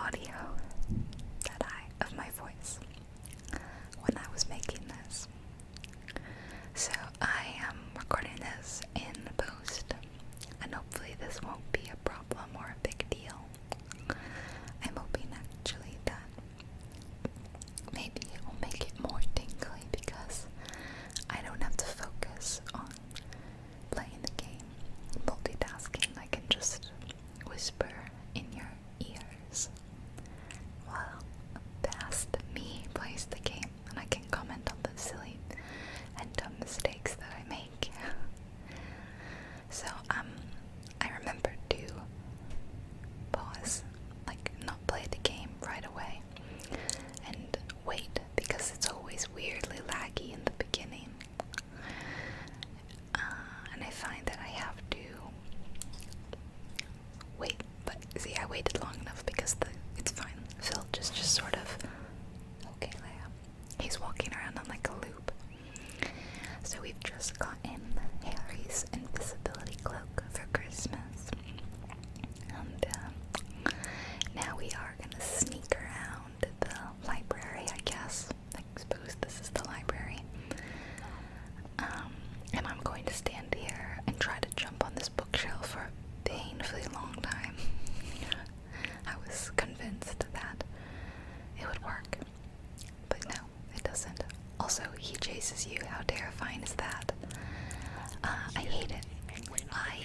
audio of my voice when I was making this. So I am recording this in post, and hopefully this won't be a problem or a big deal. I'm hoping actually that maybe it will make it more tingly because I don't have to focus on playing the game, multitasking. I can just whisper in your ears while past me plays the game, and I can comment on the silly and dumb mistakes that I make. So I remember to pause, like not play the game right away and wait, because it's always weirdly laggy in the beginning. And I find that I have to wait, but see, I waited long enough because it's fine. Phil just sort of, okay, Leia. He's walking around on like a loop. So we've just gotten Harry's invisibility cloak for Christmas. And now we are gonna sneak around the library, I guess. I suppose this is the library. And I'm going to stand here and try to jump on this bookshelf for a painfully long time. I was convinced that it would work, but no, it doesn't. Also, he chases you. How terrifying is that? I hate it. I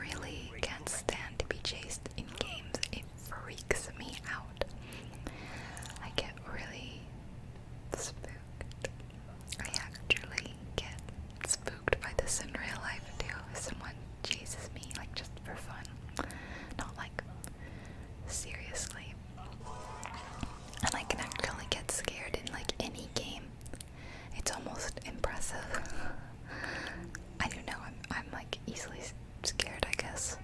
really can't stand to be chased in games. It freaks me out. I get really spooked. I actually get spooked by this in real life too. If someone chases me, like just for fun, not like seriously. And I can actually get scared in like any game. It's almost impressive. I don't know, I'm like easily scared, I guess.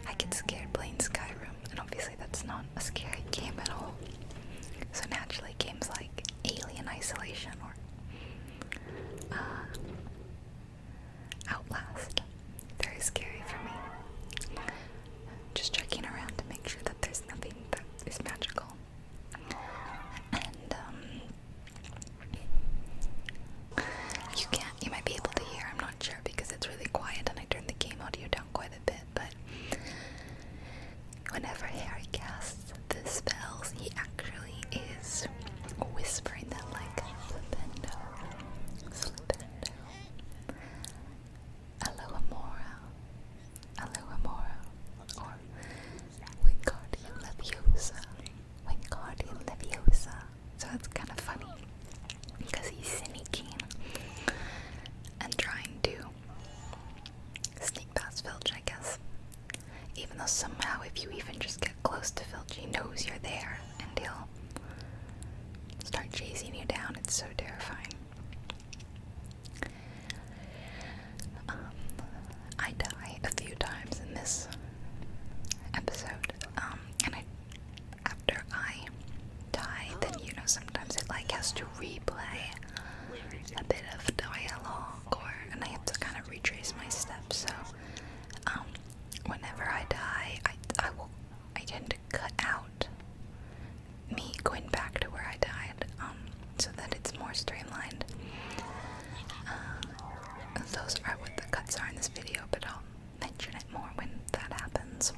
I get scared playing Skyrim, and obviously that's not a scary game at all. So naturally games like Alien Isolation or Outlast, very scary for me. Just checking around to make sure that there's nothing that is magical. And you might be able to hear, I'm not sure because it's really quiet and I turned the game audio down quite a bit, but whenever Harry casts the spells, he actually is whispering them like Flipendo, Flipendo, Aloha Mora, or Wingardium Leviosa, Wingardium Leviosa. So it's kind of funny because he's sneaking and trying to sneak past Filch, I guess. Even though somehow if you even just get close to Filch, he knows you're there and he'll start chasing you down. It's so terrifying. I die a few times in this episode, and after I die, then sometimes it like has to replay a bit of dialogue, and I have to kind of retrace my steps. So whenever I die, I tend to cut out me going back to where I died, so that it's more streamlined. Those are what the cuts are in this video, but I'll mention it more when that happens.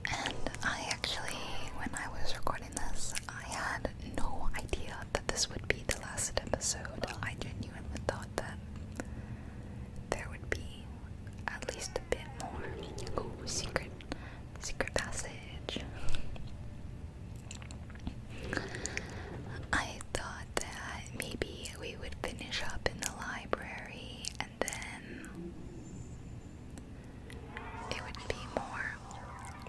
And I actually, when I was recording this, I had no idea that this would be the last episode. I genuinely thought that there would be at least a bit more. Ooh, secret passage. I thought that maybe we would finish up in the library and then it would be more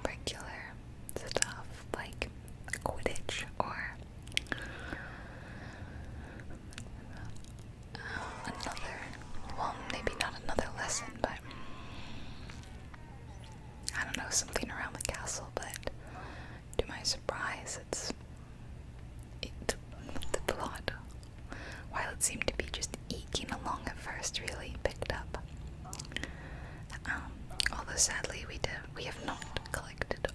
regular stuff like Quidditch or maybe not another lesson, but I don't know, something around the castle. But to my surprise, the plot, while it seemed to be just eking along at first, really picked up. Although sadly we have not collected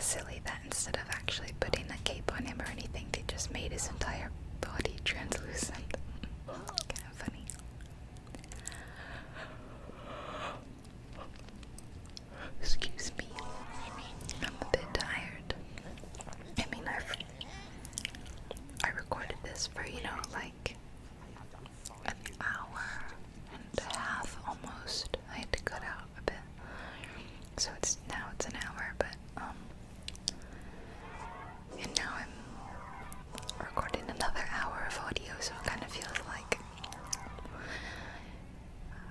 silly that instead of actually putting a cape on him or anything, they just made his entire body translucent. Kind of funny. Excuse me. I'm a bit tired. I mean, I recorded this for, like an hour and a half almost. I had to cut out a bit. So now it's an hour, but and now I'm recording another hour of audio, so it kind of feels like,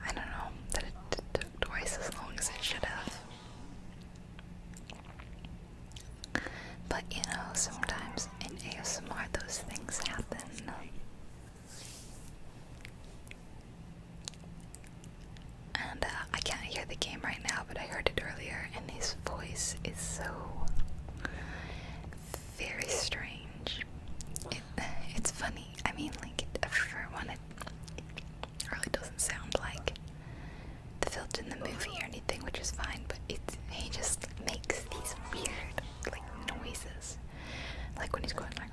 I don't know, that it took twice as long as it should have. But sometimes in ASMR those things happen. And I can't hear the game right now, but I heard it earlier, and his voice is so very strange. It's funny. I mean, like, for one, it really doesn't sound like the Filch in the movie or anything, which is fine, but he just makes these weird, like, noises. Like when he's going like,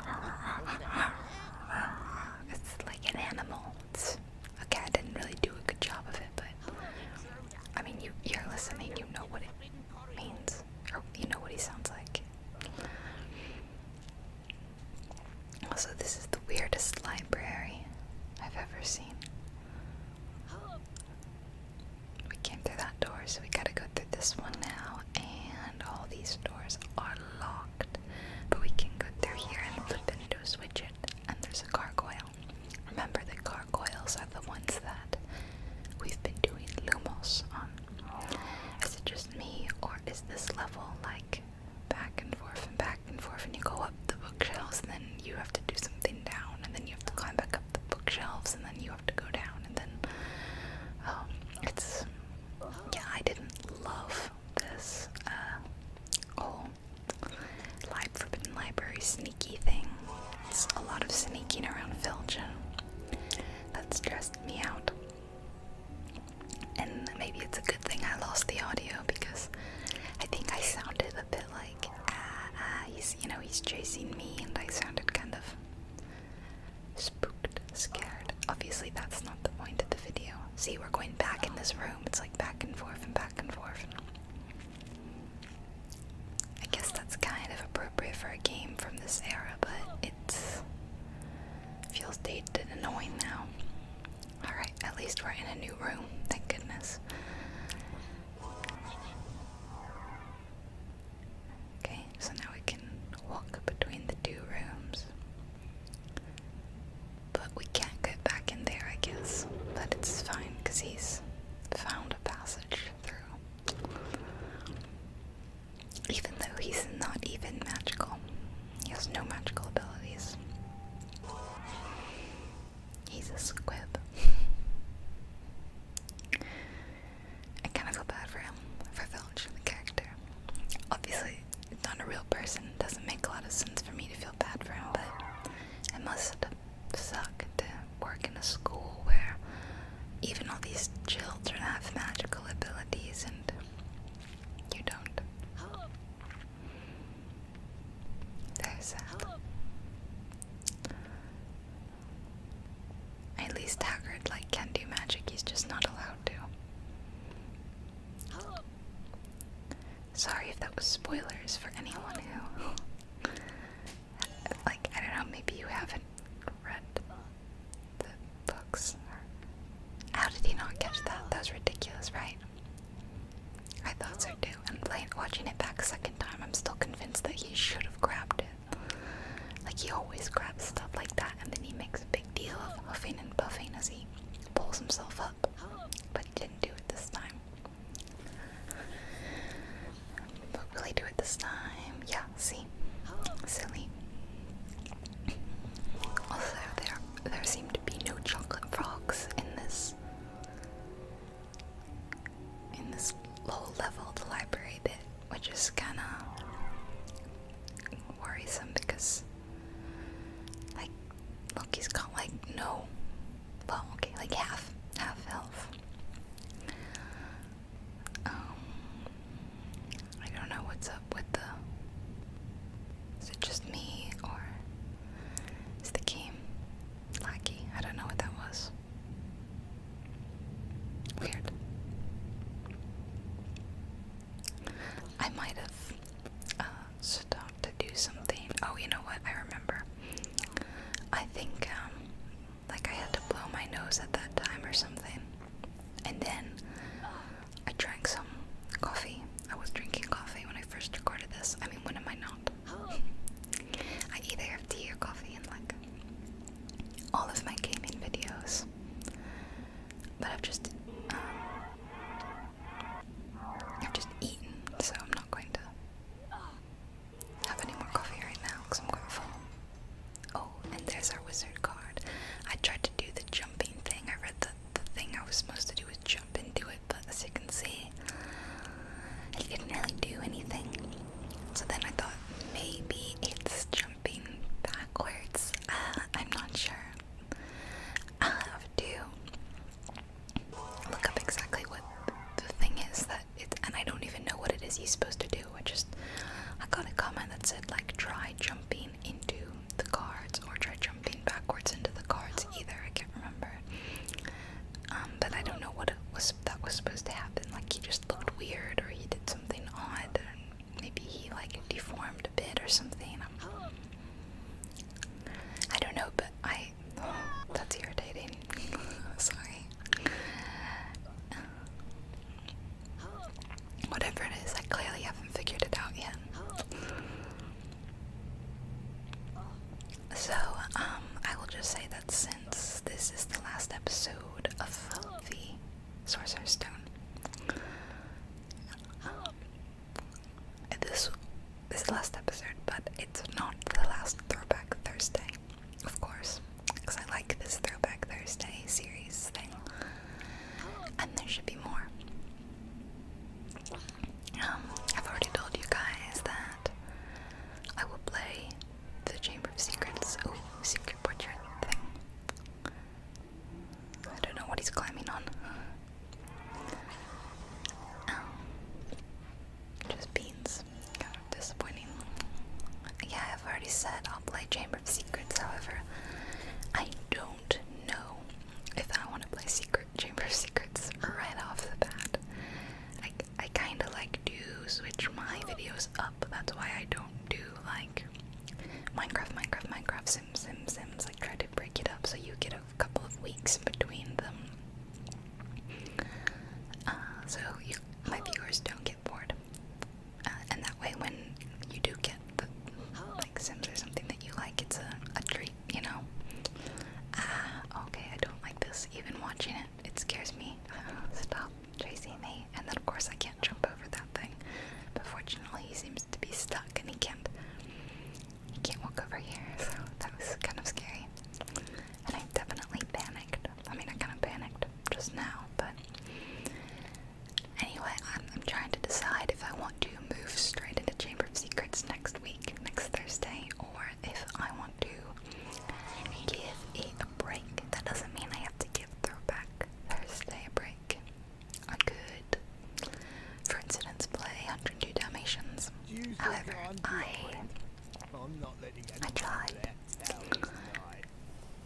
it's like an animal. Okay, I didn't really do a good job of it, but I mean, you're listening, you know what it means, or you know what he sounds like. Also, this is the weirdest library I've ever seen. We came through that door, so we gotta go through this one now, and all these doors are locked, but we can go through here and Flipendo switch it, and there's a gargoyle. Remember, the gargoyles are the ones that we've been doing Lumos on. Is it just me, or is this level like back and forth, and you go up the bookshelves, and then you have to do something down, and then you have to climb back up the bookshelves, and then you have to go down, and then I didn't love this whole Forbidden Library sneaky thing. It's a lot of sneaking around Filch, and that stressed me out. And maybe it's a good thing I lost the audio, because I think I sounded a bit like, he's chasing me, and I sounded kind of spooked, scared. Obviously, that's not the point of the video. See, we're going back in this room. It's like back and forth and back and forth. I guess that's kind of appropriate for a game from this era, but it feels dated and annoying now. Alright, at least we're in a new room, thank goodness. Okay, so now we can walk between the two rooms. But we can't get back in there, I guess. But it's fine, because he's found a passage through. Even though he's not even magical. He has no magical abilities. He's a squib. I kind of feel bad for him, for Filch, the character. Obviously, it's not a real person. It doesn't make a lot of sense for me to feel bad for him, but it must suck to work in a school where even all these children have magical abilities and you don't. Very sad. At least Hagrid can do magic, he's just not allowed to. Sorry if that was spoilers for anyone who, I don't know, maybe you haven't read the books. How did he not catch that? That was ridiculous, right? I thought so too, and watching it back a second time, I'm still convinced that he should have grabbed it. Like, he always grabs stuff like that, and then he makes a big deal of huffing and puffing as he pulls himself up, but he didn't do it this time. But will he do it this time? Yeah, see? Silly. Also, there seem to be no chocolate frogs in this low level of the library bit, which is kind of worrisome because, look, he's got no, well, okay, half health. I don't know what's up with the got a comment that said, like, try jumping into the cards or try jumping backwards into the cards. Either, I can't remember. But I don't know what that was supposed to happen. Like, he just looked weird, or he did something odd, and maybe he, like, deformed a bit or something. I don't know, but that's irritating. Sorry. Whatever it is, I clearly haven't figured it out yet. So, I will just say that since this is the last episode of the Sorcerer's Stone, this is the last episode, but it's not the last Throwback Thursday, of course, because I like this Throwback Thursday series thing, and there should be more. I've already told you guys that I will play the Chamber of Secrets, secret portrait thing. I don't know what he's climbing on. Just beans. Kind of disappointing. Yeah, I've already said I'll play Chamber of Secrets, however, I don't know if I want to play Chamber of Secrets right off the bat. I kind of like to switch my videos up. That's why I don't do like Minecraft, Sims, like try to break it up so you get a couple of weeks between them. So my viewers don't get bored. And that way when you do get the like Sims or something that you like, it's a treat, you know? Okay, I don't like this. Even watching it, it scares me. Stop chasing me. And then of course I can't jump over that thing. But fortunately he seems to be stuck and he can't walk over here, so that was kind of scary. And I definitely panicked. I mean, I kind of panicked just now, but anyway, I'm trying to decide if I want to move straight into Chamber of Secrets next week, next Thursday, or if I want to give it a break. That doesn't mean I have to give Throwback Thursday a break. I could, for instance, play 102 Dalmatians. However, I tried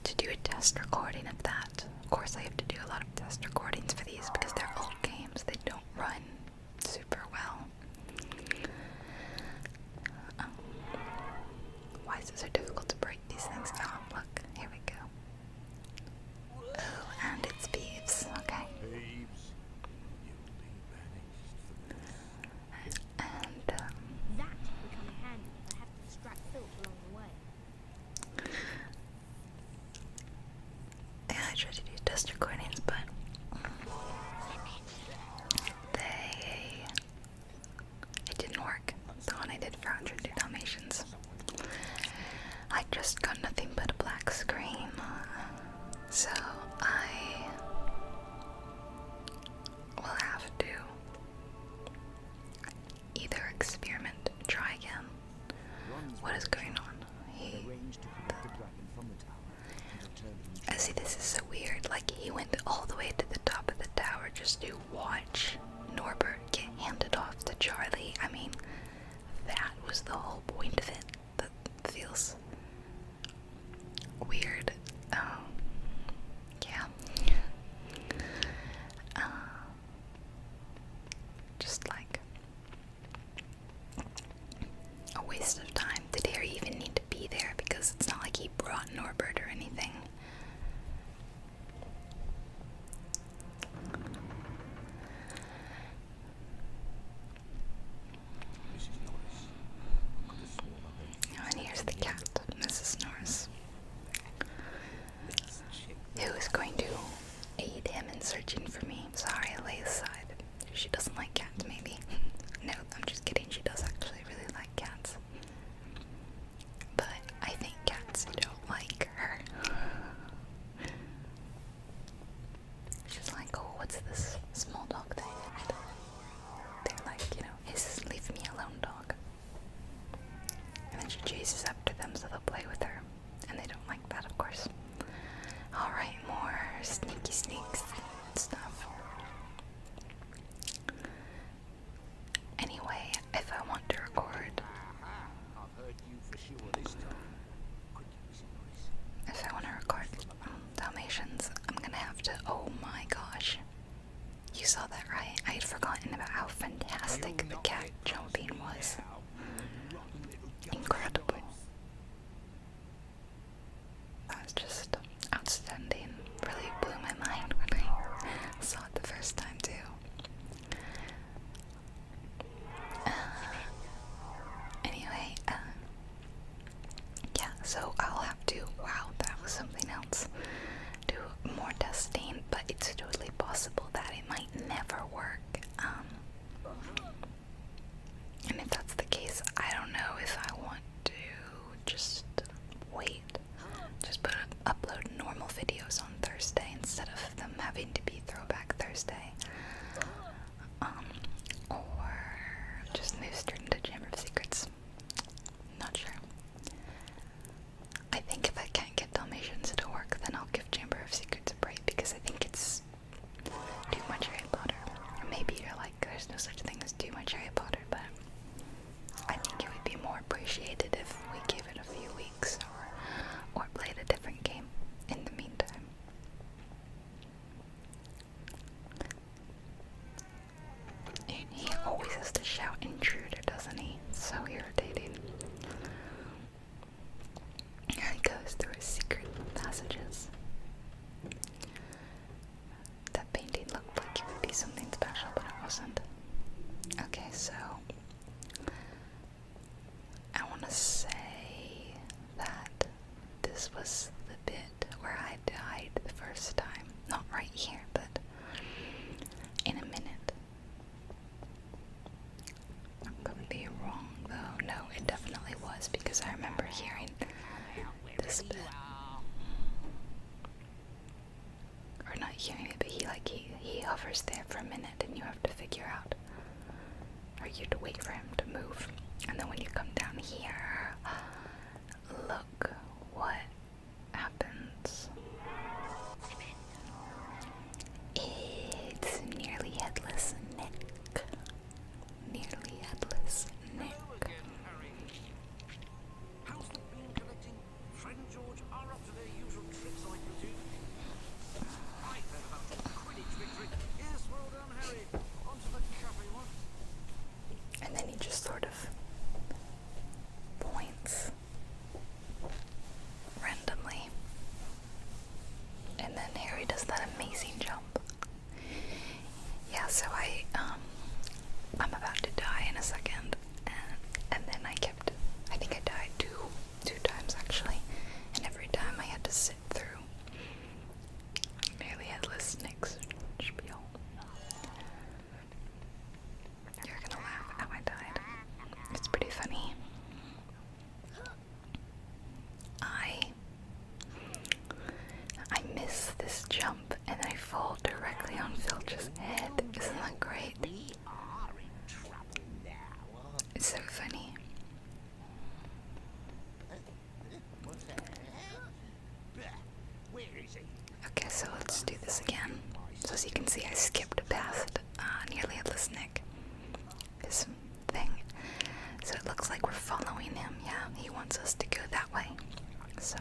to do a test recording of that. Of course, I have to do a lot of test recordings for these because they're old games. They don't run super well. Why is it so difficult to break these things? Oh, look, here we go. Oh, and it's Beeves. Okay. And that's becoming handy. I have to distract Phil along the way. yeah, I tried to do test recordings, but it didn't work. The one I did for 102 Dalmatians. I just got nothing but a black screen. So I will have to either experiment, try again. What is going on? See, this is so weird. Like, he went all the way to the top of the tower just to watch Norbert get handed off to Charlie. I mean, that was the whole point of it. That feels weird. Yeah. Just like a waste of time. Did Harry even need to be there? Because it's not like he brought Norbert or anything. And here's the cat, Mrs. Norris, who is going to aid him in searching for me. Sorry, I lay aside. She doesn't like cats, maybe. No, I'm just kidding. She does actually really like cats. But I think cats don't like her. She's like, oh, what's this small dog thing? They're like, you know, is leave me alone, dog. And then she chases after them so they'll play with her. And they don't like that, of course. Alright, more sneaky sneaks stuff. Anyway, if I want to record appreciate it if we gave it a few weeks or played a different game in the meantime. He always has to shout intruder, doesn't he? It's so irritating. Here he goes through his secret passages. That painting looked like it would be something special, but it wasn't. Okay, so I want to say that this was the bit where I died the first time. Not right here, but in a minute. I'm gonna be wrong though. No, it definitely was because I remember hearing this bit. Or not hearing it, but he hovers there for a minute and you have to figure out, or you have to wait for him to move. And then when you come down here, look what happens. It's nearly headless Nick. Nearly headless Nick. Hello again, Harry. How's the bean collecting? Fred and George are up to their usual tricks, I presume. I've heard about the Quidditch victory. Yes, well done, Harry. On to the cafe one. And then he just sort of points randomly. And then Harry does that amazing jump. Yeah, so I'm about to die in a second, and then I think I died two times actually, and every time I had to sit through nearly headless Nick's spiel. You're gonna laugh how I died. It's pretty funny. I miss this jump and I fall directly on Filch's head. Isn't that great? We are in trouble now. It's so funny. What's that? Where is he? Okay, so let's do this again. So as you can see, I skipped past nearly headless Nick. His thing. So it looks like we're following him. Yeah, he wants us to go that way. So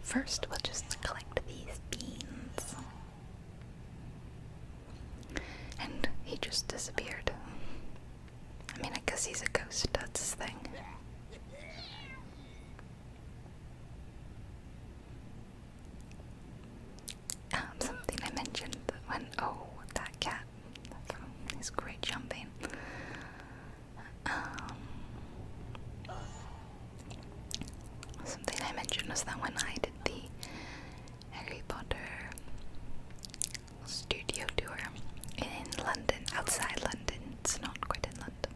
first, we'll just collect these beans. And he just disappeared. I mean, I guess he's a ghost. That's his thing. Something I mentioned when, that cat. He's great jumping. Something I mentioned was that when I did the Harry Potter studio tour in London, outside London, it's not quite in London.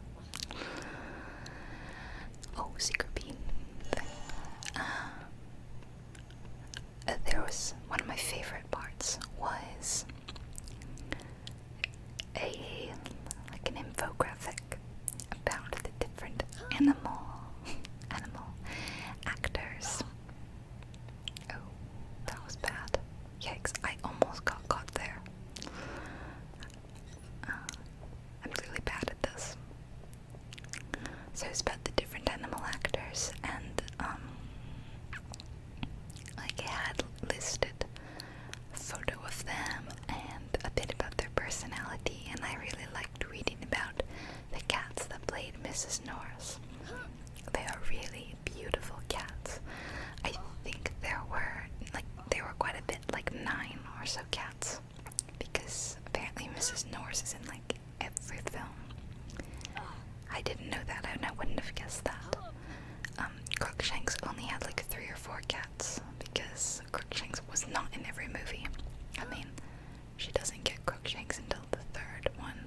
Oh, secret bean thing. There was one of my favorite parts was an infographic about the different animal actors. Oh, that was bad. Yikes, I almost got caught there. I'm really bad at this. So it's about the different animal actors, and like it had listed a photo of them and a bit about their personality, and I really liked reading about the cats that played Mrs. Norris. They are really beautiful cats. I think there were quite a bit, like 9 or so cats, because apparently Mrs. Norris is in like every film. I didn't know that, and I wouldn't have guessed that. Crookshanks only had like 3 or 4 cats, because Crookshanks was not in every movie. I mean, she doesn't get Crookshanks until the 3rd one.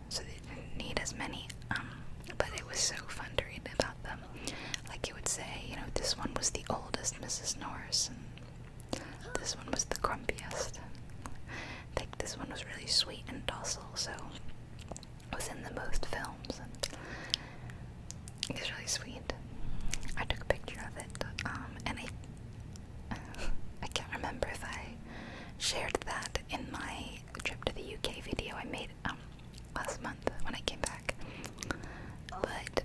So they didn't need as many, but it was so fun to read about them. Like it would say, this one was the oldest Mrs. Norris, and this one was the grumpiest. Like this one was really sweet and docile, so was in the most films, and it was really sweet. I took a picture of it, and I can't remember if I shared that in my trip to the UK video I made last month when I came back. But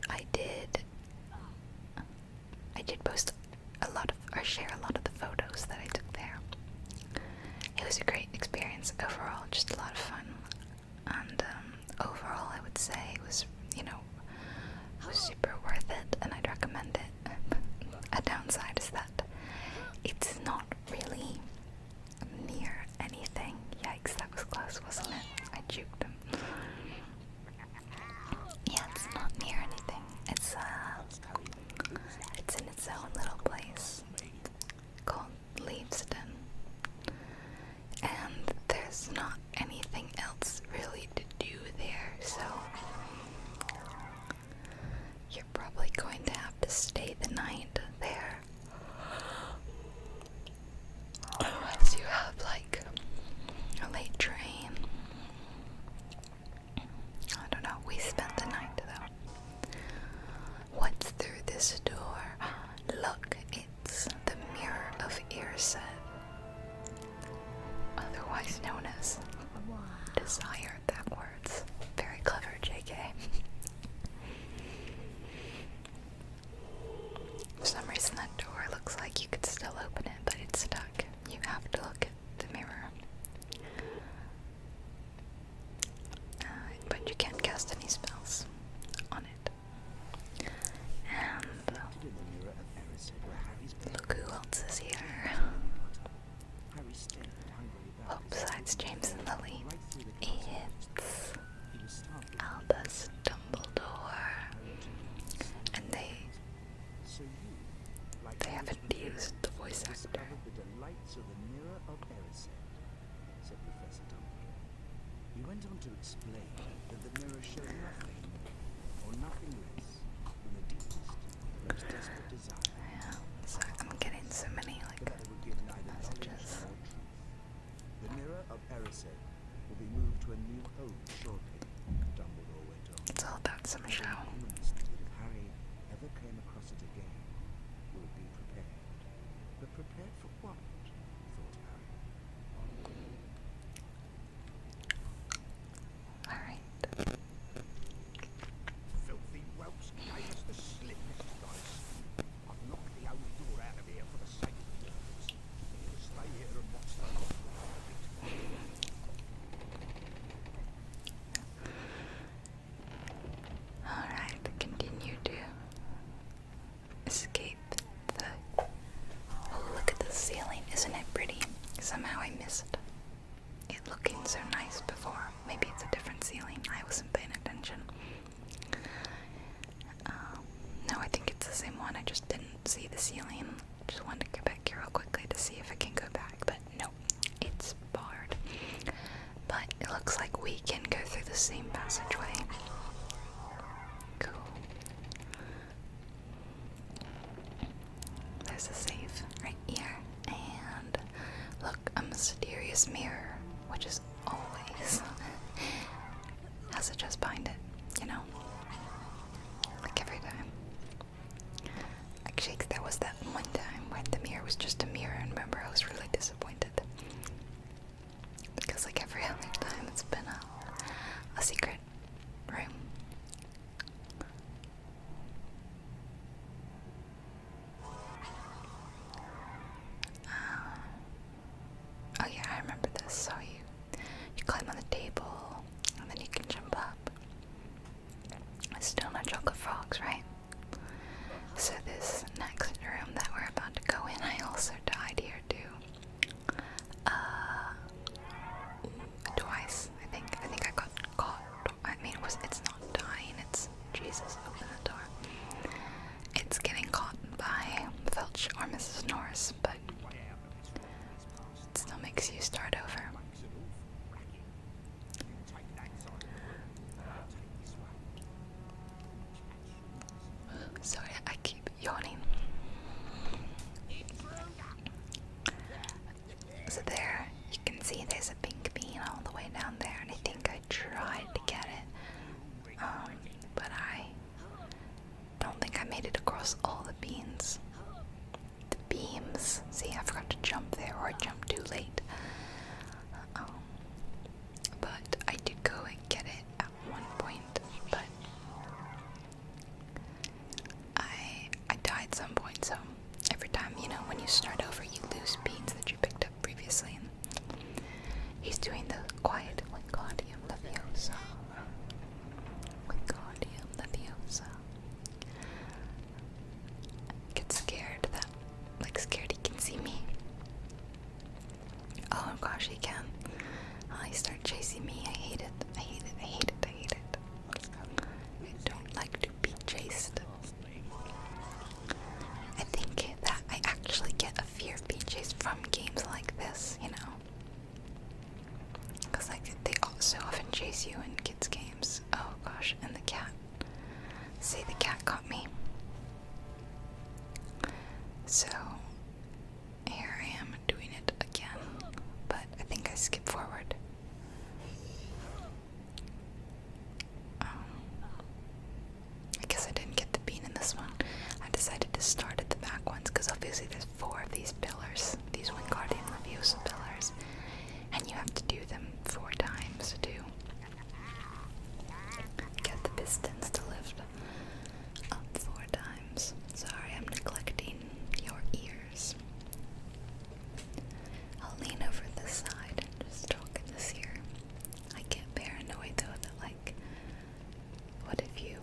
you're probably going to have to stay the night there. Unless you have like a late train. I don't know, we spent the night though. What's through this door? Look, it's the Mirror of Earset, otherwise known as Desire backwards. Very clever, JK. For some reason that door looks like you could still open it, but it's stuck. You have to look at the mirror. But you can't cast any spells on it. And look who else is here. Oh, besides James and Lily, it's Albus Dumbledore. And they haven't used the voice actor. He went on to explain that the mirror showed nothing, or nothing less, than the deepest, most desperate desire. Yeah, so I'm getting so many like But that it would give neither knowledge messages. nor truth. The mirror of Erised will be moved to a new home shortly, Dumbledore went on. It's all about some show. Promised that if Harry ever came across it again, would be prepared. But prepared for what? Thought Harry. Alright. Filthy Welsh gave us the slip, Mr. Dice. I've knocked the old door out of here for the sake of the nerves. You'll stay here and watch the lot of it. Alright, continue to escape the... Oh, look at the ceiling. Isn't it pretty? Somehow I missed it looking so nice before. Maybe it's a different ceiling. I wasn't paying attention. No, I think it's the same one. I just didn't see the ceiling. Just wanted to go back here real quickly to see if I can go back. But no, it's barred. But it looks like we can go through the same passageway. Cool. There's a safe right here. And look, a mysterious mirror, which is always has a chest behind it, you know? Like every time. Actually, there was that one time where the mirror was just a mirror, and remember, I was really disappointed. Because like every other time, it's been a secret room. Oh yeah, I remember this. So you climb on the table, and then you can jump up. Still no chocolate frogs, right? So this next room that we're about to go in, I also died here too. Twice, I think. I think I got caught. I mean, it's not dying. It's Jesus. Open the door. It's getting caught by Filch or Mrs. Norris, but it still makes you start over. Sorry, I keep yawning. So there, you can see there's a pink bean all the way down there, and I think I tried to get it, but I don't think I made it across all the beans. The beams. See, I forgot to jump there, or I jumped too late. But I did go and get it at one point, but I died some point, so every time, you know, when you start over, you lose beans that you picked up previously. And he's doing the quiet Wingardium Leviosa. Wingardium Leviosa. Get scared that, like, scared he can see me. Oh, See, the cat caught me. So, here I am doing it again, but I think I skipped forward. I guess I didn't get the bean in this one. I decided to start at the back ones because obviously there's 4 of these pillars, these Wingardium Leviosa pillars, and you have to do them 4 times to get the pistons to lift up 4 times. Sorry, I'm neglecting your ears. I'll lean over this side and just talk in this ear. I get paranoid though that, like, what if you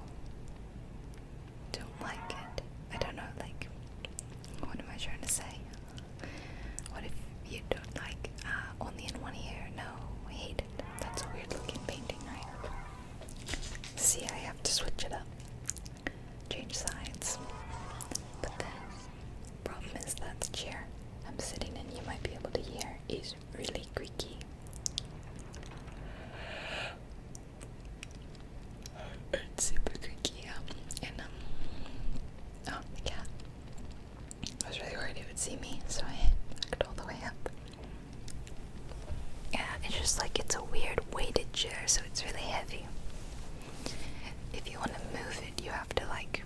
don't like it? I don't know, like, what am I trying to say? What if you don't like, only in one ear? No, I hate it. That's a weird looking painting, right? See, I have to switch it up. Change sides. But the problem is that the chair I'm sitting in, you might be able to hear, is really creaky. It's super creaky, and oh, the cat. I was really worried it would see me, so I backed all the way up. Yeah, it's just like, it's a weird weighted chair, so it's really heavy. If you want to move it, you have to, like,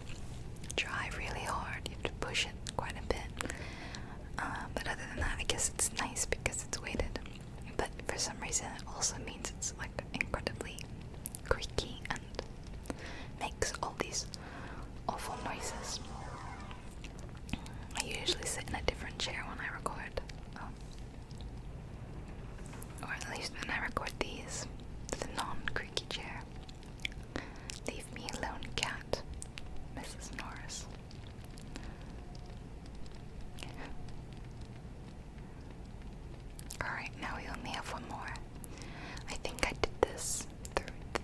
drive really hard. You have to push it quite a bit. But other than that, I guess it's nice because it's weighted. But for some reason, it also means it's, like, incredibly creaky and makes all these awful noises. I usually sit in a different chair when I record. Or at least when I record these, the non-creaky chair. Leave me alone, cat, Mrs. Norris. Alright, now we only have one more. I think I did this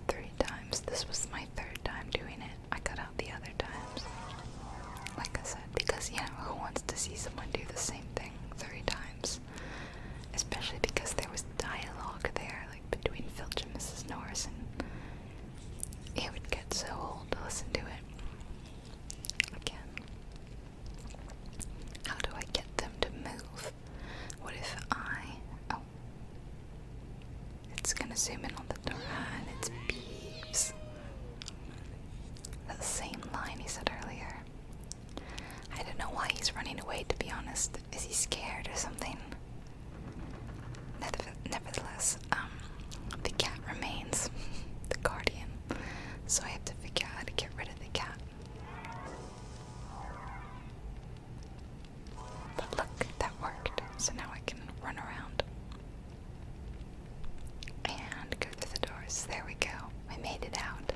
3 times. This was my 3rd time doing it. I cut out the other times. Like I said, because, you know, who wants to see someone do the same thing 3 times? Especially because there was dialogue there, like, between Filch and Mrs. Norris, and it would get so old to listen to it again. How do I get them to move? What if oh, it's gonna zoom in on the door, and it's Beeves. That same line he said earlier. I don't know why he's running away, to be honest. Is he scared or something? Nevertheless, the cat remains the guardian, so I have to figure out how to get rid of the cat. But look, that worked, so now I can run around and go through the doors. There we go. I made it out.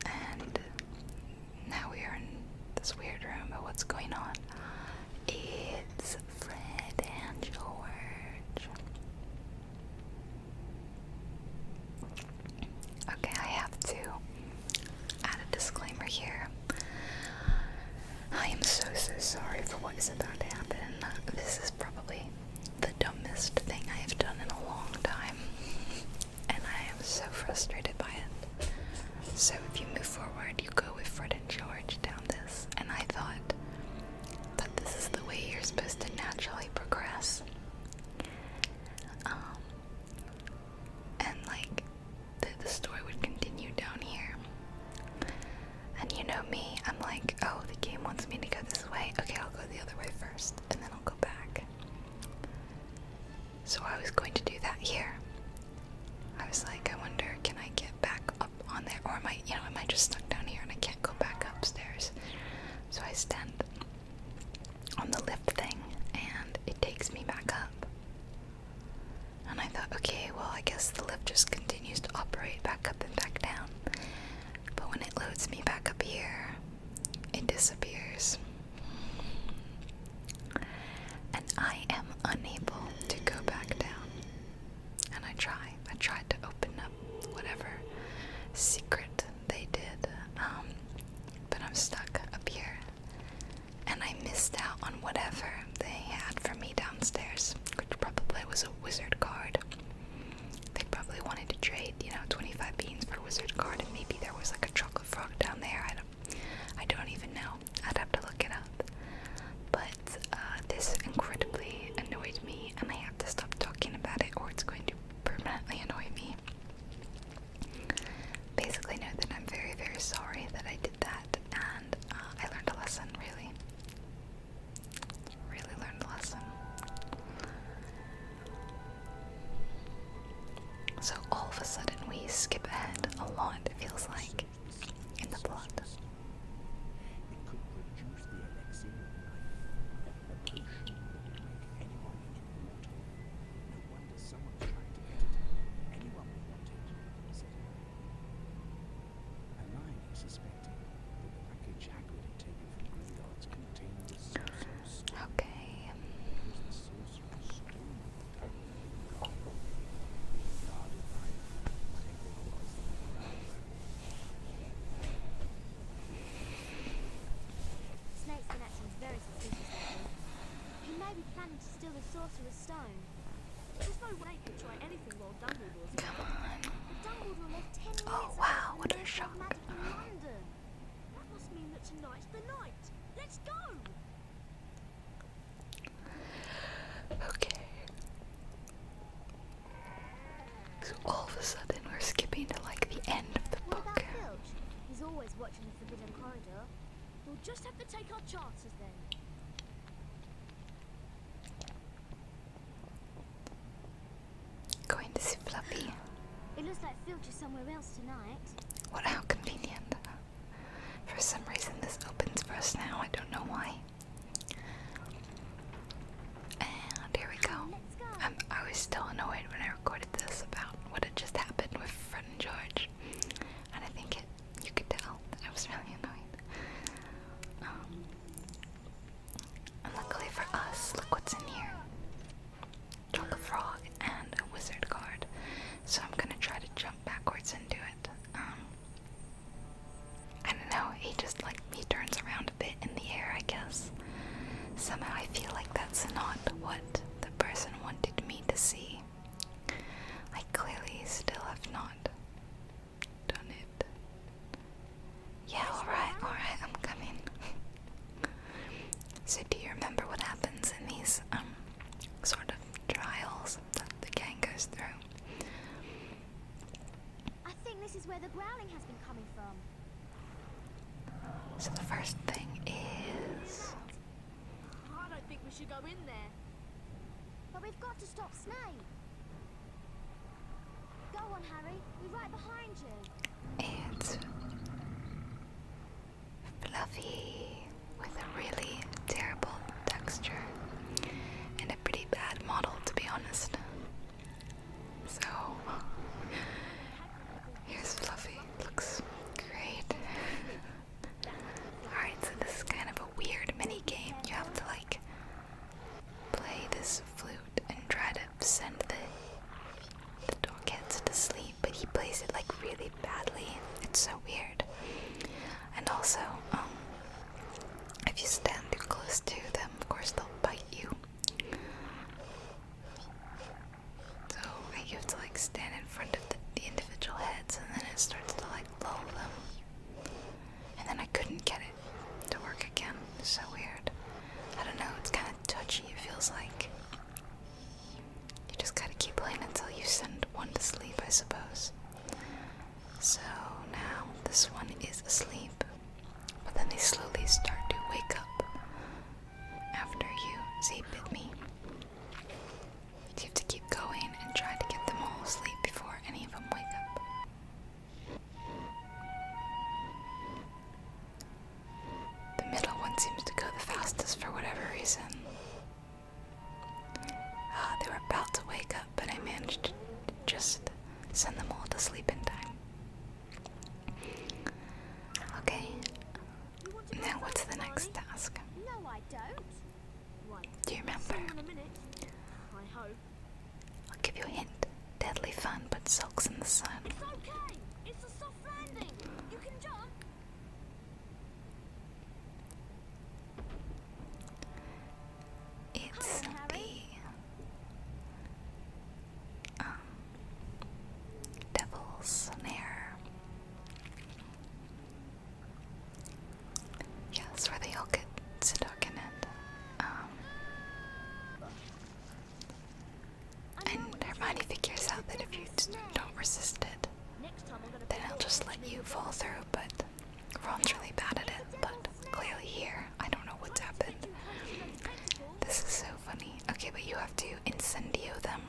And now we are in this weird room, but what's going on? It's Fred and George. Okay, I have to add a disclaimer here. I am so sorry for what is about to happen. This is probably the dumbest thing I have done in a long time, and I am so frustrated by it. So if you move forward, you go with Fred and George down this, and I thought that this is the way you're supposed to naturally progress. And like, the story would continue down here. And you know me, I'm like, oh, the game wants me to go this way. Okay, I'll go the other way first, and then I'll go back. So I was going to do that here. I was like, I wonder, can I get back up on there? Or am I just stuck down here and I can't go back upstairs? So I stand on the lift thing, and it takes me back up. And I thought, okay, well, I guess the lift just continues to operate back up and back down. But when it loads me back up here, it disappears. And I am unable to go back down. And I tried to open up whatever secret they did, but I'm stuck up here. And I missed out on whatever they had for me downstairs, which probably was a wizard card. They probably wanted to trade, 25 beans for a wizard card, and maybe there was like a chocolate frog down there. I don't Sorcerer's Stone. There's no way they could try anything while Dumbledore's in Come there. on. But Dumbledore left 10 minutes Oh, ago wow, from what the a Ministry of shock. Magic in London. That must mean that tonight's the night. Let's go! Okay. So all of a sudden we're skipping to like the end of the What book. about Filch? He's always watching the Forbidden Corridor. We'll just have to take our chances then. Going to see Fluffy. It looks like Filch is somewhere else tonight. What, how convenient. For some reason this opens for us now, I don't know why. And here we go. Let's go. I was still annoyed when I recorded this about what had just happened with Fred and George. And I think you could tell that I was really annoyed. And luckily for us, look what's in here. Drunk a frog and a wizard card. So I'm gonna try to jump backwards and do it. I don't know, he turns around a bit in the air, I guess. Somehow I feel like that's not what the person wanted me to see. I clearly still have not done it. Yeah, alright, I'm coming. So do you remember what happens in these, sort of trials that the gang goes through? I think this is where the growling has been coming from. So the first thing is... I don't think we should go in there. But we've got to stop Snape. Go on, Harry. We're right behind you. It's Fluffy with a really terrible texture and a pretty bad model, to be honest. So here's Fluffy. Looks great. Alright, so this is kind of a weird mini game. You have to play this flute and try to send the dog heads to sleep, but he plays it really badly. It's so weird. And also, if you stand too close to them, of course they'll bite you. So you have to stand in front of the individual heads, and then it starts to lull them. And then I couldn't get it to work again. It's so weird. I don't know, it's kind of touchy, it feels like. You just gotta keep playing until you send one to sleep, I suppose. So now this one is asleep, but then they slowly start to wake up after you bit me. So you have to keep going and try to get them all asleep before any of them wake up. The middle one seems to go the fastest for whatever reason. They were about to wake up, but I managed to just send them all to sleep in time. Okay, now what's the next task? No, I don't. Right. Do you remember? See you in a minute. I hope. I'll give you a hint. Deadly fun, but sulks in the sun. It's okay. It's a soft landing. You can jump. It's Come on, Harry. the devil's snare. Yeah, that's where they all get stuck in it. And Hermione figures out that if you don't resist it, Next time I'm gonna then it'll just let you fall through, but Ron's really bad at it, but clearly here, I don't know what's happened. This is so funny. Okay, but you have to incendio them.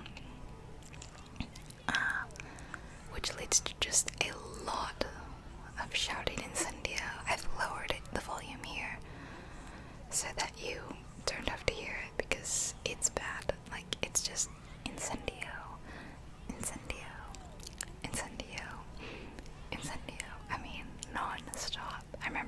Which leads to just a lot of shouting incendio. I've lowered the volume here so that you don't have to hear it because it's bad. It's just incendio, incendio, incendio, incendio. I mean, non-stop. I remember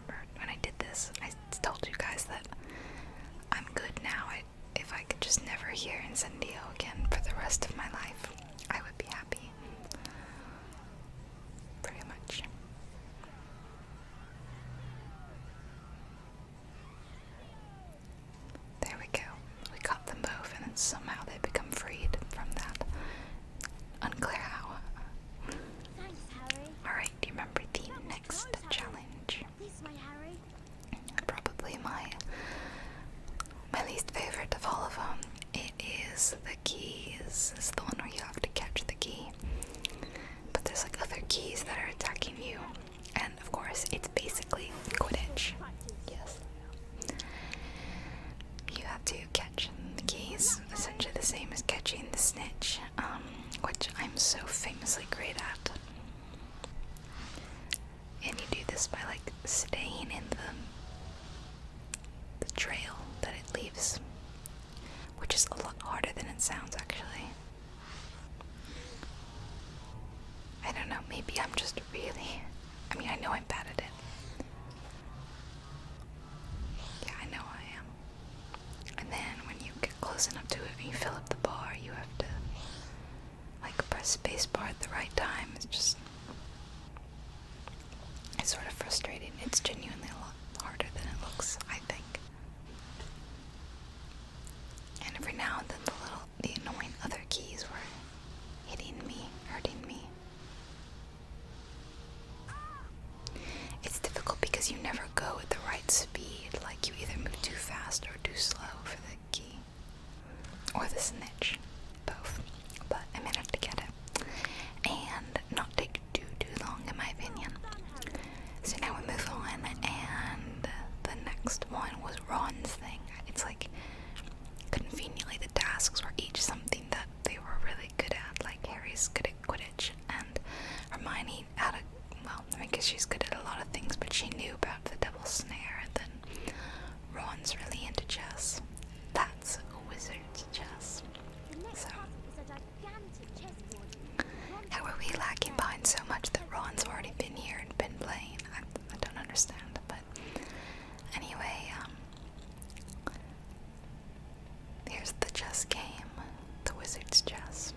spacebar at the right time. It's sort of frustrating. It's genuinely a lot harder than it looks, I think. And every now and then the annoying other keys were hitting me, hurting me. It's difficult because you never go at the right speed. Like, you either move too fast or too slow for the key. Or the snitch. Both. But I managed to get it. And not take too long, in my opinion. So now we move on, and the next one was Ron's thing. It's like, conveniently, the tasks were each something that they were really good at. Like, Harry's good at Quidditch, and Hermione had I guess she's good at a lot of things, but she knew about the Devil's Snare, and then Ron's really into chess. That's a wizard's chess. So, how are we lagging behind so much that Ron's already been here and been playing? I don't understand, but anyway, here's the chess game, the wizard's chess.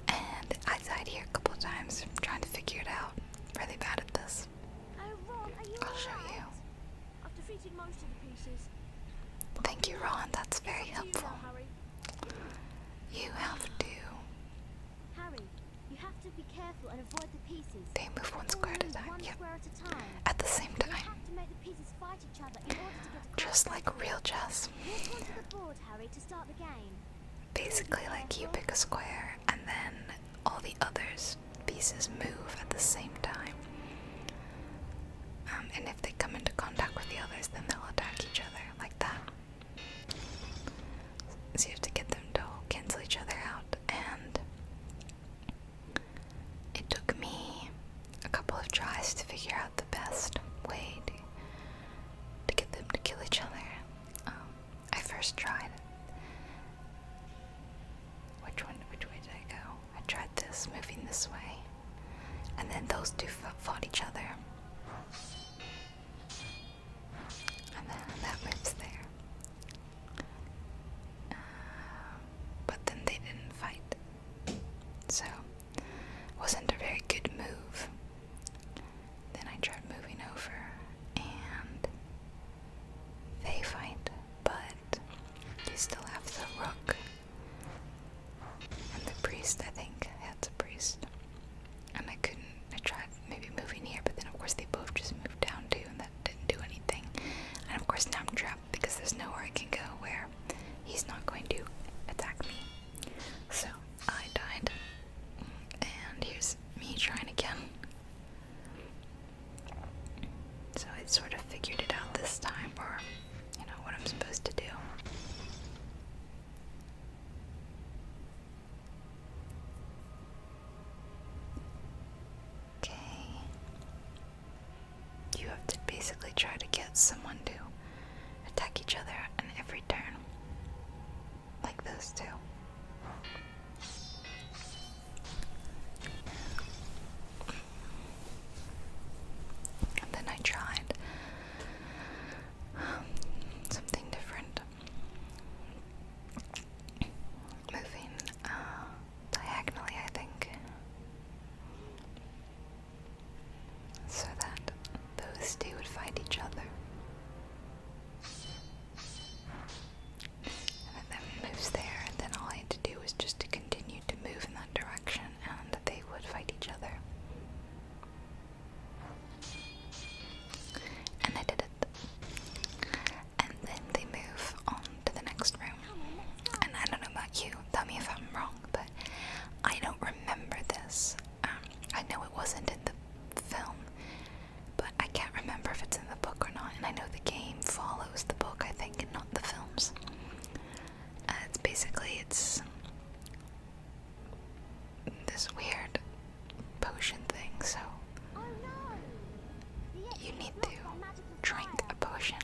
And I died here a couple of times trying to figure it out. Really bad at this. Oh, Ron, are you I'll show you. I've defeated most of the pieces. Thank you, Ron. That's very helpful. Harry. You have to. Harry, you have to be careful and avoid the pieces. They move one square at a time. One Yep. square at a time. At the same You time. have to make the pieces fight each other in order to get a Just like real chess. Walk onto the board, Harry, to start the game. Basically, like, you pick a square and then all the others pieces move at the same time. And if they come into contact with the others, then they'll attack each other like that. So you have to get them to all cancel each other out, and it took me a couple of tries to figure out the best way to get them to kill each other. I first tried. Which way did I go? I tried this, moving this way. And then those two fought each other. And then that moves there. But then they didn't fight. So, it wasn't a very good move. Then I tried moving over, and they fight, but you still have the rook. And the priest, I think, had the priest. And I tried maybe moving here, but then of course they both just moved down too, and that didn't do anything. And of course now I'm trapped because there's nowhere I can go where he's not going to attack me. So I died. And here's me trying again. So I sort of figured it out this time, or, what I'm supposed to do. You have to basically try to get someone to attack each other on every turn. Like those two. And then I tried something different. Moving diagonally, I think. So that those two would fight each other. And then that moves there, and then all I had to do was just to continue to move in that direction, and they would fight each other. And I did it. And then they move on to the next room. And I don't know about you, tell me if I'm wrong, but I don't remember this. I know it wasn't in the film, but I can't remember if it's in the book or not, and I know the game follows the book, I think, and not the films. It's this weird potion thing, so Oh no! you need to drink a potion.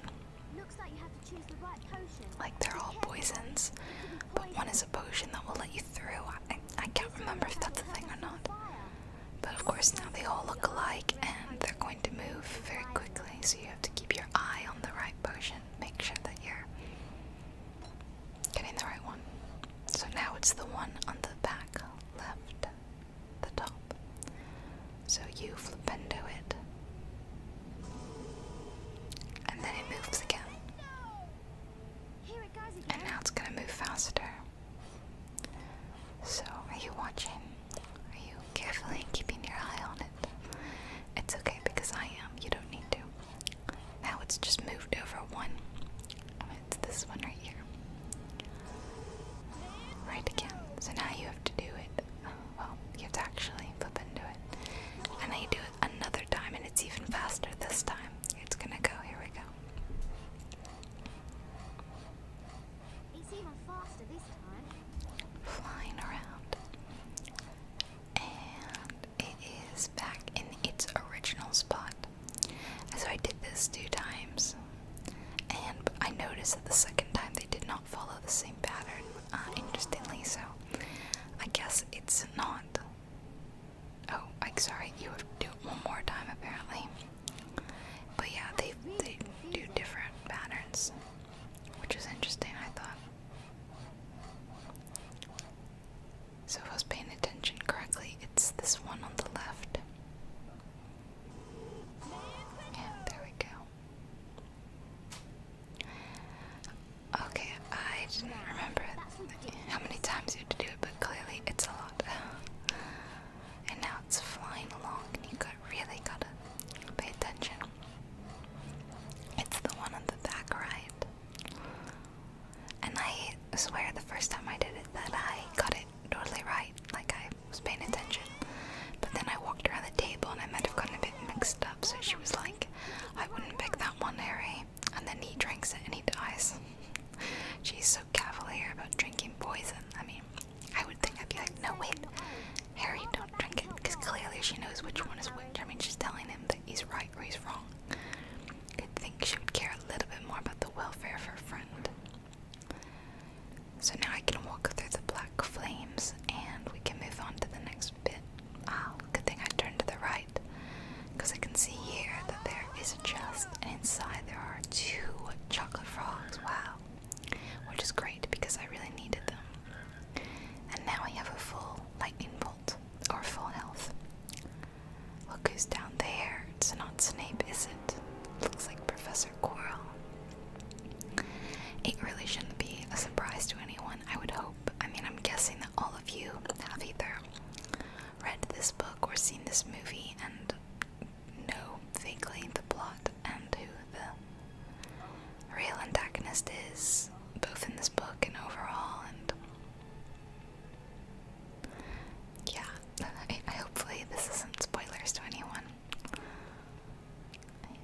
Looks like you have to choose the right potion. Like, they're all poisons, but one is a potion that will let you through. I can't remember if that's a thing or not. But of course now they all look alike, and they're going to move very quickly, so you have to keep your eye on the right potion. Make sure that you're getting the right one. So now it's the one on the back left. noticed that the second time they did not follow the same pattern, interestingly, so I guess it's not. Oh, I'm sorry, you have to do it one more time apparently. But yeah, they do different patterns, which is interesting, I thought. So if I was paying attention correctly, it's this one on the left. Yeah, there we go. Okay, I didn't remember how many times you have to do it, but clearly it's a lot. And now it's flying along, and you really gotta pay attention. It's the one on the back right. And I swear the first time I did it that I got it totally right, like I was paying attention. But then I walked around the table and I might have gotten a bit mixed up, so she was like, I wouldn't pick that one, Harry. And then he drinks it and he dies. She's so cavalier about drinking poison. I mean, I would think I'd be like, no wait, Harry, don't drink it, because clearly she knows which one is which. I mean, she's telling him that he's right or he's wrong. I'd think she would care a little bit more about the welfare of her friend. So now I can walk through the black flames and we can move on to the next bit. Ah, good thing I turned to the right, because I can see here that there is a chest, and inside there are 2 chocolate frogs. Wow. Which is great because I really needed them. And now I have a full lightning bolt, or full health. Look who's down there. It's not Snape, is it? Looks like Professor Quirrell. It really shouldn't be a surprise to anyone, I would hope. I mean, I'm guessing that all of you have either read this book or seen this movie and know vaguely the plot and who the real antagonist is, both in this book and overall, and yeah, hopefully this isn't spoilers to anyone. Yeah.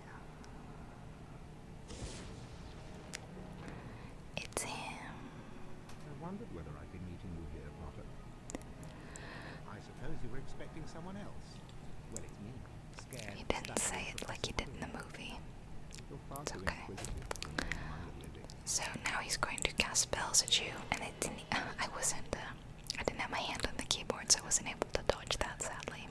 It's him. I wondered whether I'd be meeting you here, Potter. I suppose you were expecting someone else. Well, it's me. Scared. He didn't say it like he did in the movie. You're far It's too okay. inquisitive for me, my little Lily. So now he's going to cast spells at you, and it didn't. I didn't have my hand on the keyboard, so I wasn't able to dodge that, sadly.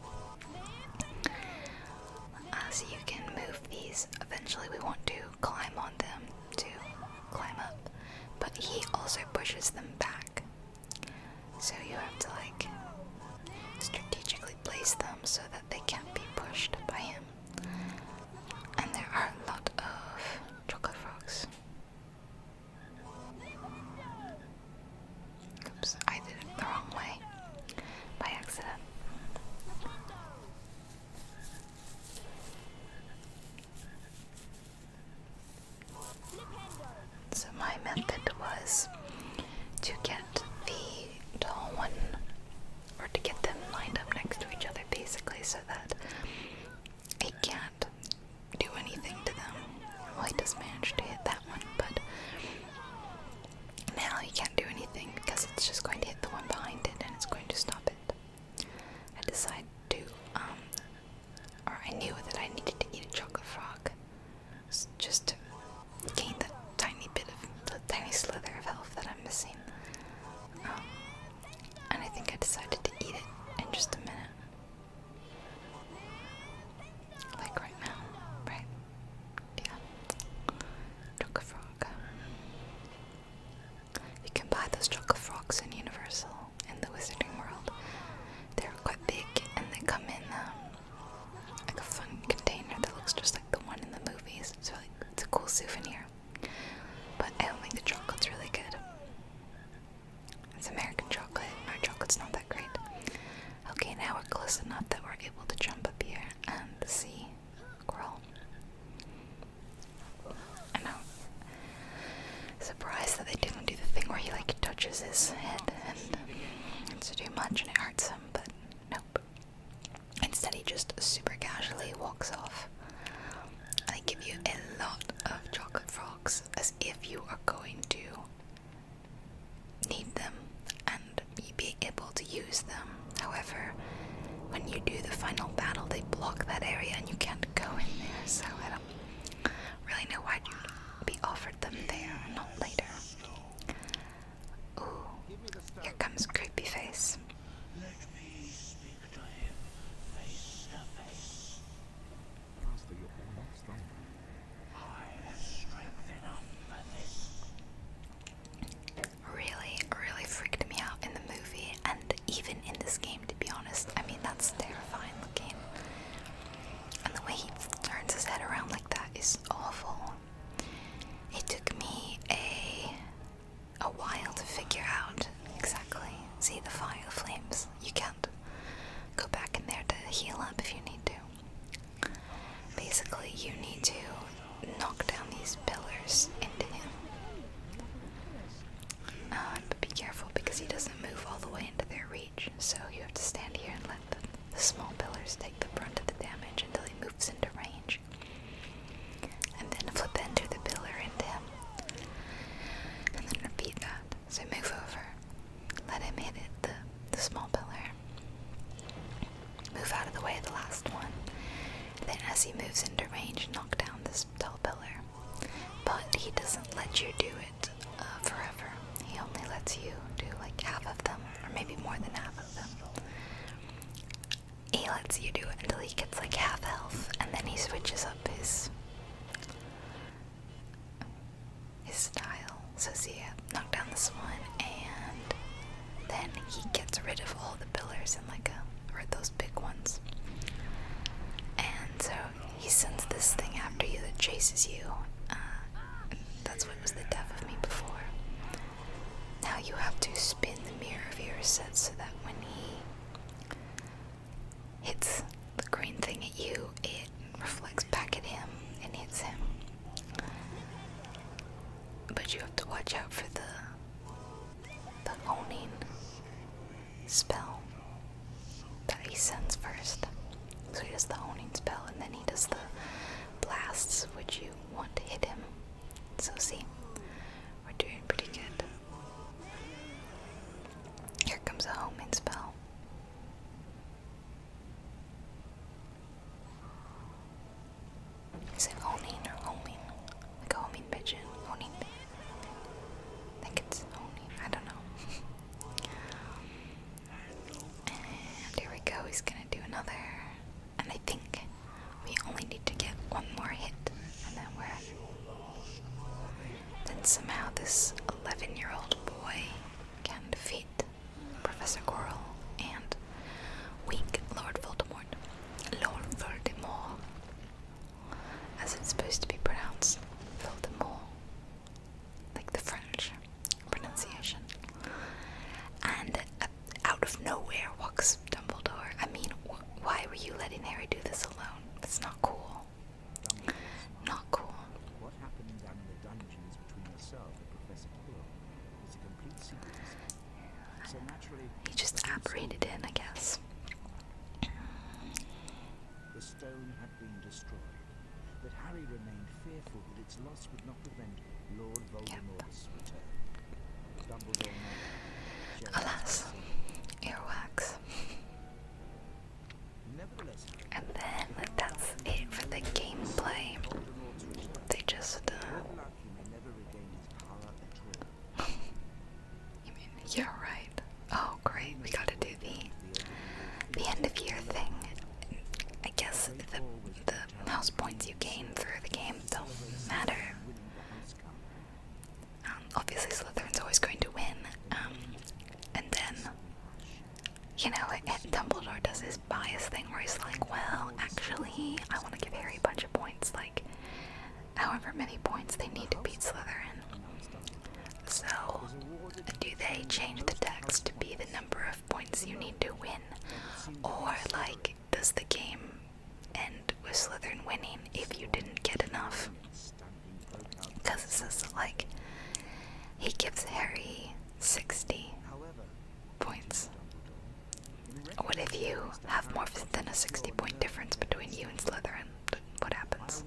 So you can move these. Eventually, we want to climb on them to climb up, but he also pushes them back. So you have to like strategically place them so that they can't be pushed by him. And there are a lot of chocolate frogs. Oops, I did it the wrong way by accident. So my method was to get the tall one, or to get them lined up next to each other basically, so that he can't do anything to them. Well, he does manage to hit that one, but now he can't do anything because it's just going to hit the one behind it and it's going to stop it. I decided to, or I knew that I needed to eat a chocolate frog just to gain that tiny bit of, the tiny slither of health that I'm missing. And I think I decided to eat it in just a minute. Like right now, right? Yeah. Chocolate frog. You can buy those chocolate frogs in Universal, in the Wizarding World. They're quite big, and they come in like a fun container that looks just like the one in the movies. So like, it's a cool souvenir. But I don't think the chocolate's really good. It's American chocolate. Our chocolate's not that great. Okay, now we're close enough that we're able to jump up here and see Quirrell. I know. Surprised that they didn't do the thing where he like touches his head and it's too much and it hurts him, but nope. Instead he just super casually walks off. They give you a lot of chocolate frogs as if you are going to need them and be able to use them. However, when you do the final battle, they block that area and you can't go in there, so I don't really know why you'd be offered them there and not chases you. That's what was the death of me before. Now you have to spin the mirror of your set so that when he hits the green thing at you, it reflects back at him and hits him. But you have to watch out for the honing spell that he sends first. So he does the honing spell and then he does the blasts which you want to hit him. So see, we're doing pretty good. Here comes a homing spell. Is it honing or homing? Like a homing pigeon? Honing? I think it's honing. I don't know. And here we go. He's gonna do another. And I think we only need to get one more hit. And then then somehow this 11-year-old boy can defeat Professor Quirrell and weak Lord Voldemort. Lord Voldemort, as it's supposed to be pronounced. Voldemort, like the French pronunciation. And out of nowhere walks Dumbledore. I mean, why were you letting Harry do this alone? It's not cool. Not cool. What happened down in the dungeons between yourself and Professor Quirrell is a complete secret. So naturally, He just apparated in, I guess. the stone had been destroyed, but Harry remained fearful that its loss would not prevent Lord Voldemort's return. Dumbledore nodded. Alas, earwax. Nevertheless, And then that's it for the gameplay. Voldemort's return. They just, Good luck, he may never regain his power at all. you mean, you're right. Oh, great, we gotta do the end of year thing. I guess the house points you gain through the game don't matter. Obviously Slytherin's always going to win. And then, you know, Dumbledore does his bias thing where he's like, well, actually, I want to give Harry a bunch of points, like, however many points they need to beat Slytherin. So, do they change the text to be the number of points you need to win? Or, like, does the game end with Slytherin winning if you didn't get enough? Because it says, like, he gives Harry 60 points. What if you have more than a 60-point difference between you and Slytherin? What happens?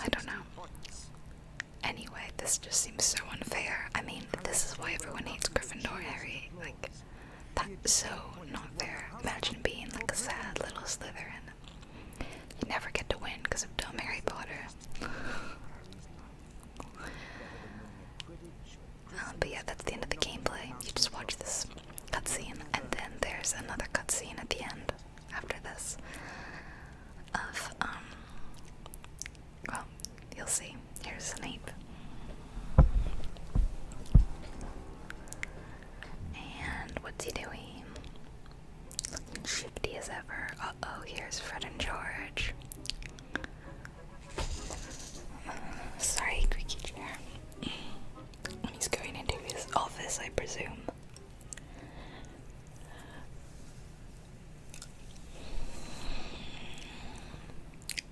I don't know. Anyway, this just seems so unfair. I mean, this is why everyone hates Gryffindor, Harry. Like, that's so not fair. Imagine being like a sad little Slytherin. You never get to win because of dumb Harry Potter. But yeah, that's the end of the gameplay. You just watch this cutscene, and then there's another cutscene at the end after this of, well, you'll see. Here's Snape. And what's he doing? Looking shifty as ever. Uh-oh, here's Fred and George. Sorry, creaky chair. He's going into his office, I presume.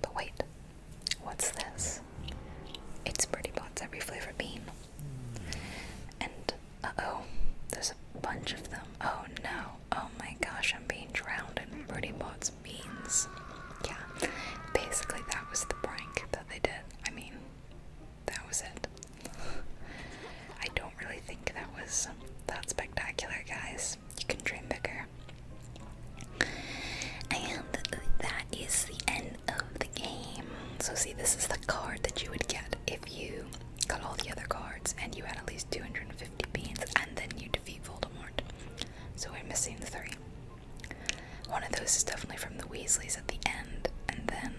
But wait, what's this? It's Bertie Bott's every flavor bean. And, uh-oh, there's a bunch of them. Oh no, oh my gosh, I'm being drowned in Bertie Bott's beans. Yeah, basically that was the prank that they did. I mean, that was it. I don't really think that was that spectacular, guys. You can dream bigger. And that is the end of the game. So see, this is the card that you would get if you got all the other cards and you had at least 250 beans, and then you defeat Voldemort. So we're missing 3. One of those is definitely from the Weasleys at the end, and then